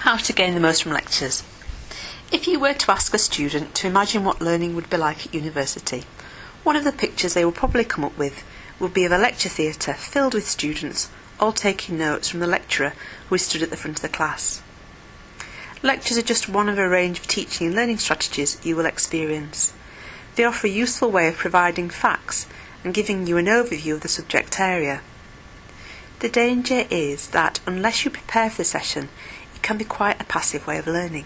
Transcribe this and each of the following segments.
How to gain the most from lectures. If you were to ask a student to imagine what learning would be like at university, one of the pictures they will probably come up with will be of a lecture theatre filled with students all taking notes from the lecturer who is stood at the front of the class. Lectures are just one of a range of teaching and learning strategies you will experience. They offer a useful way of providing facts and giving you an overview of the subject area. The danger is that unless you prepare for the session, it can be quite a passive way of learning.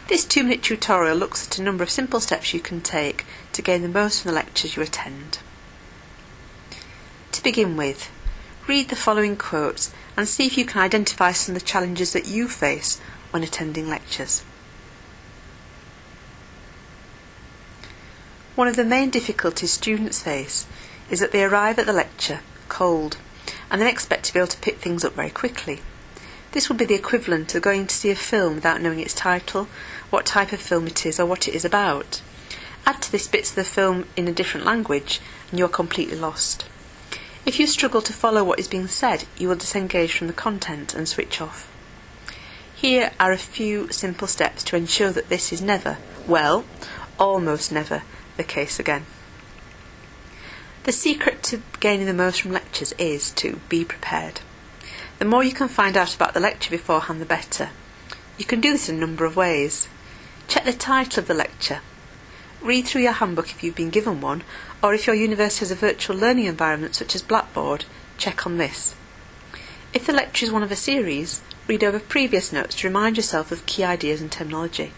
This 2-minute tutorial looks at a number of simple steps you can take to gain the most from the lectures you attend. To begin with, read the following quotes and see if you can identify some of the challenges that you face when attending lectures. One of the main difficulties students face is that they arrive at the lecture cold and then expect to be able to pick things up very quickly. This would be the equivalent of going to see a film without knowing its title, what type of film it is or what it is about. Add to this bits of the film in a different language and you are completely lost. If you struggle to follow what is being said, you will disengage from the content and switch off. Here are a few simple steps to ensure that this is never, well, almost never, the case again. The secret to gaining the most from lectures is to be prepared. The more you can find out about the lecture beforehand, the better. You can do this in a number of ways. Check the title of the lecture. Read through your handbook if you've been given one, or if your university has a virtual learning environment such as Blackboard, check on this. If the lecture is one of a series, read over previous notes to remind yourself of key ideas and terminology.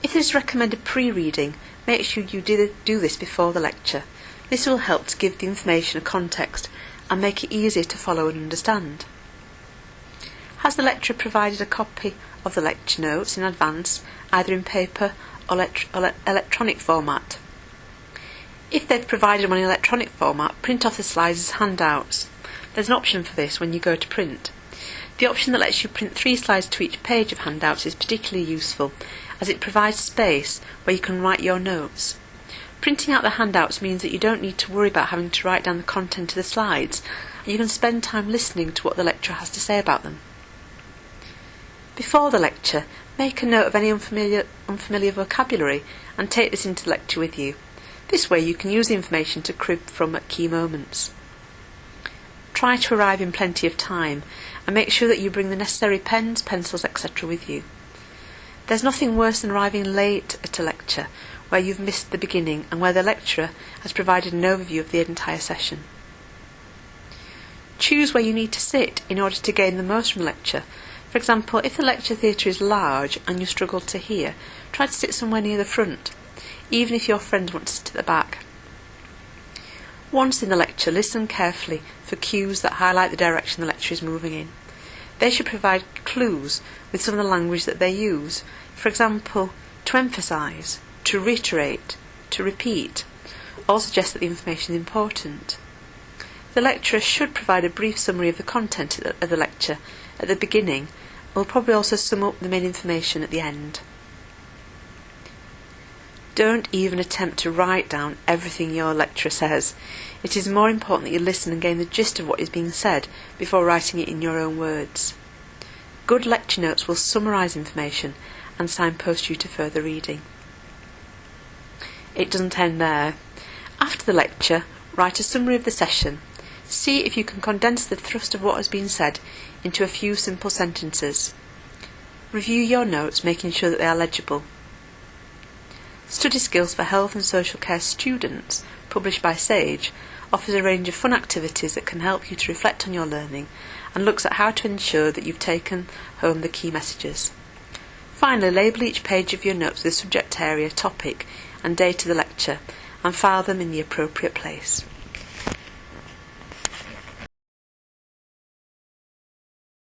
If there is recommended pre-reading, make sure you do this before the lecture. This will help to give the information a context and make it easier to follow and understand. Has the lecturer provided a copy of the lecture notes in advance, either in paper or electronic format? If they've provided one in electronic format, print off the slides as handouts. There's an option for this when you go to print. The option that lets you print 3 slides to each page of handouts is particularly useful, as it provides space where you can write your notes. Printing out the handouts means that you don't need to worry about having to write down the content of the slides, and you can spend time listening to what the lecturer has to say about them. Before the lecture, make a note of any unfamiliar vocabulary and take this into the lecture with you. This way you can use the information to crib from at key moments. Try to arrive in plenty of time and make sure that you bring the necessary pens, pencils, etc. with you. There's nothing worse than arriving late at a lecture where you've missed the beginning and where the lecturer has provided an overview of the entire session. Choose where you need to sit in order to gain the most from the lecture. For example, if the lecture theatre is large and you struggle to hear, try to sit somewhere near the front, even if your friends want to sit at the back. Once in the lecture, listen carefully for cues that highlight the direction the lecturer is moving in. They should provide clues with some of the language that they use. For example, to emphasise, to reiterate, to repeat, all suggest that the information is important. The lecturer should provide a brief summary of the content of the lecture at the beginning, and will probably also sum up the main information at the end. Don't even attempt to write down everything your lecturer says. It is more important that you listen and gain the gist of what is being said before writing it in your own words. Good lecture notes will summarise information and signpost you to further reading. It doesn't end there. After the lecture, write a summary of the session. See if you can condense the thrust of what has been said into a few simple sentences. Review your notes, making sure that they are legible. Study Skills for Health and Social Care Students, published by Sage, offers a range of fun activities that can help you to reflect on your learning and looks at how to ensure that you've taken home the key messages. Finally, label each page of your notes with the subject area, topic and date of the lecture and file them in the appropriate place.